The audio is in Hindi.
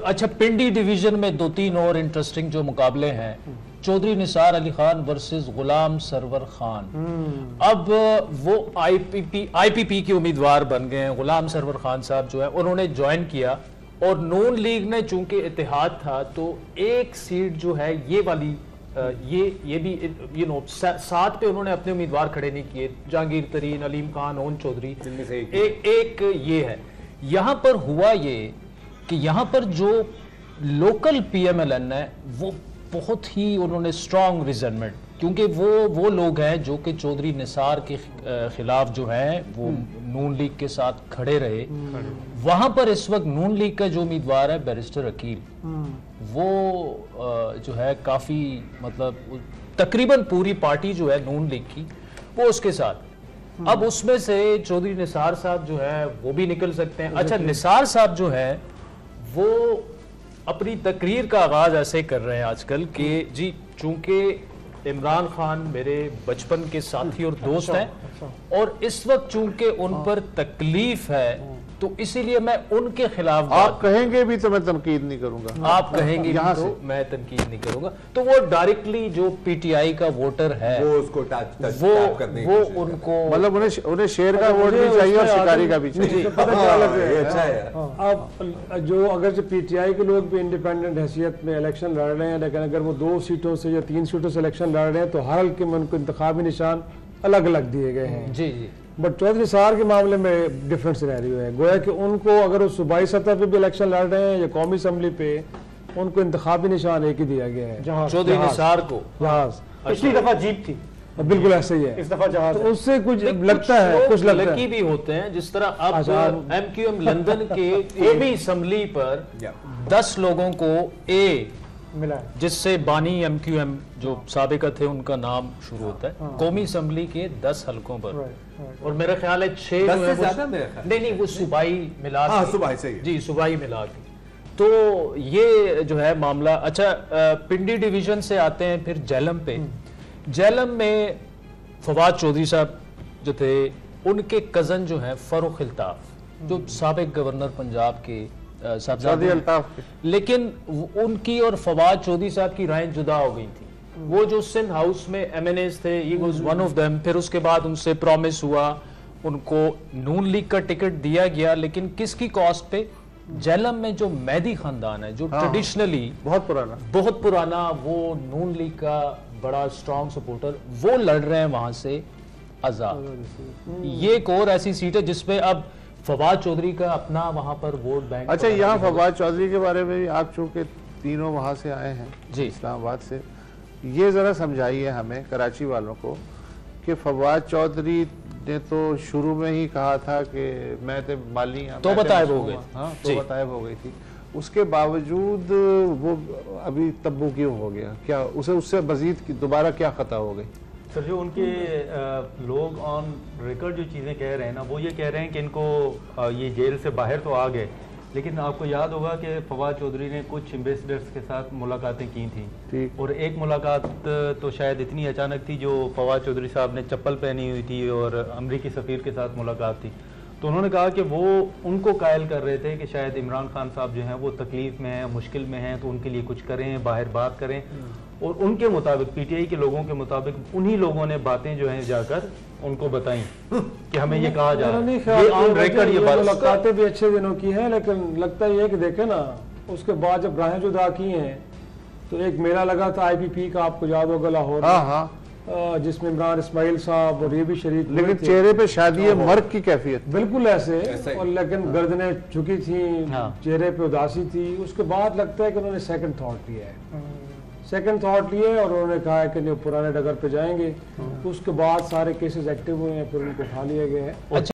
अच्छा, पिंडी डिवीजन में 2-3 और इंटरेस्टिंग जो मुकाबले हैं, चौधरी निसार अली खान वर्सेस गुलाम सरवर खान। अब वो आईपीपी के उम्मीदवार बन गए हैं। गुलाम सरवर खान साहब जो है उन्होंने ज्वाइन किया और नून लीग ने चूंकि इत्तेहाद था तो एक सीट जो है ये वाली ये भी साथ पे उन्होंने अपने उम्मीदवार खड़े नहीं किए। जहांगीर तरीन, अलीम खान, ओन चौधरी, एक ये है। यहां पर हुआ ये कि यहां पर जो लोकल पीएमएलएन है वो बहुत ही उन्होंने स्ट्रॉन्ग रिजनमेंट, क्योंकि वो लोग हैं जो कि चौधरी निसार के खिलाफ जो है वो नून लीग के साथ खड़े रहे। वहां पर इस वक्त नून लीग का जो उम्मीदवार है बैरिस्टर अकील, वो जो है काफी मतलब तकरीबन पूरी पार्टी जो है नून लीग की वो उसके साथ। अब उसमें से चौधरी निसार साहब जो है वो भी निकल सकते हैं। अच्छा, निसार साहब जो है वो अपनी तकरीर का आगाज ऐसे कर रहे हैं आजकल कि जी चूंकि इमरान खान मेरे बचपन के साथी और दोस्त हैं और इस वक्त चूंकि उन पर तकलीफ है तो इसीलिए मैं उनके खिलाफ। आप कहेंगे भी तो मैं तनकीद नहीं करूंगा, आप कहेंगे भी तो मैं तनकीद नहीं करूंगा। तो वो डायरेक्टली जो पीटीआई का वोटर है वो उसको वो उनको मतलब उन्हें शेर का वोट भी चाहिए और शिकारी का भी चाहिए। अच्छा है। अब जो अगर जो पीटीआई के लोग भी इंडिपेंडेंट हैसियत में इलेक्शन लड़ रहे हैं, लेकिन अगर वो 2 सीटों से या 3 सीटों से इलेक्शन लड़ रहे हैं तो हर हल्के में उनको इंतखाबी निशान अलग अलग दिए गए हैं। जी जी। बट चौधरी निसार के मामले में डिफरेंट सिनेरियो है। गोया कि उनको अगर वो सूबाई सतह पे भी इलेक्शन लड़ रहे हैं या कौमी असम्बली पे, उनको इंतखाबी निशान एक ही दिया गया है, चौधरी निसार को जहाज। पिछली दफा जीप थी, बिल्कुल ऐसे ही है, इस दफा जहाज। तो उससे कुछ लगता है, कुछ लकी भी होते हैं। जिस तरह अब एमक्यूएम लंदन के एबी असम्बली पर 10 लोगों को ए मिला, जिससे बानी एमक्यूएम जो साबिका थे उनका नाम शुरू होता है, कौमी असम्बली के 10 हलकों पर। और मेरा ख्याल है 6 नहीं वो सूबाई मिला, सूबाई से जी सूबाई मिला के। तो ये जो है मामला। अच्छा, पिंडी डिवीजन से आते हैं फिर जेलम पे। जेलम में फवाद चौधरी साहब जो थे उनके कजन जो हैं फरूख अल्ताफ जो साबिक गवर्नर पंजाब के साहबजादे, लेकिन उनकी और फवाद चौधरी साहब की राय जुदा हो गई थी। वो जो सिंध हाउस में एमएनएस थे, ये वाज वन ऑफ देम। फिर उसके बाद उनसे प्रॉमिस हुआ, उनको नून लीग का टिकट दिया गया, लेकिन किसकी कॉस्ट पे? जेलम में जो मेहदी खानदान है जो ट्रेडिशनली बहुत पुराना वो नून लीग का बड़ा स्ट्रॉन्ग सपोर्टर, वो लड़ रहे हैं वहां से आजाद। ये एक और ऐसी सीट है जिसपे अब फवाद चौधरी का अपना वहां पर वोट बैंक। अच्छा, यहाँ फवाद चौधरी के बारे में आप चूंकि तीनों वहां से आए हैं जी इस्लामाबाद से, ये जरा समझाइए हमें कराची वालों को कि फवाद चौधरी ने तो शुरू में ही कहा था कि मैं तो माली तो बताए हो गई, हाँ तो बताए हो गई थी। उसके बावजूद वो अभी तब्बू क्यों हो गया? क्या उससे मजीद दोबारा क्या खता हो गई? सर, जो उनके लोग ऑन रिकॉर्ड जो चीज़ें कह रहे हैं ना, वो ये कह रहे हैं कि इनको ये जेल से बाहर तो आ गए, लेकिन आपको याद होगा कि फवाद चौधरी ने कुछ एम्बेसडर्स के साथ मुलाकातें की थी, और एक मुलाकात तो शायद इतनी अचानक थी जो फवाद चौधरी साहब ने चप्पल पहनी हुई थी और अमरीकी सफ़ीर के साथ मुलाकात थी। तो उन्होंने कहा कि वो उनको कायल कर रहे थे कि शायद इमरान खान साहब जो हैं वो तकलीफ में हैं, मुश्किल में हैं, तो उनके लिए कुछ करें, बाहर बात करें। और उनके मुताबिक, पीटीआई के लोगों के मुताबिक, उन्हीं लोगों ने बातें जो हैं जाकर उनको बताई कि हमें ये कहा जा रहा है। ये मुलाकातें भी अच्छे दिनों की हैं, लेकिन लगता ही है कि देखे ना, उसके बाद जब राहें जुदा की हैं तो एक मेला लगा था आईपीपी का, आपको याद होगा, लाहौर, जिसमें इमरान इस्माइल साहब और ये भी शरीक, लेकिन चेहरे पे शादी मर्ग की कैफियत बिल्कुल ऐसे, और लेकिन गर्दनें झुकी थी, चेहरे पे उदासी थी। उसके बाद लगता है कि उन्होंने सेकंड थॉट लिया है, और उन्होंने कहा है कि नहीं पुराने डगर पे जाएंगे। उसके बाद सारे केसेस एक्टिव हुए हैं, फिर उनको उठा लिए गए हैं।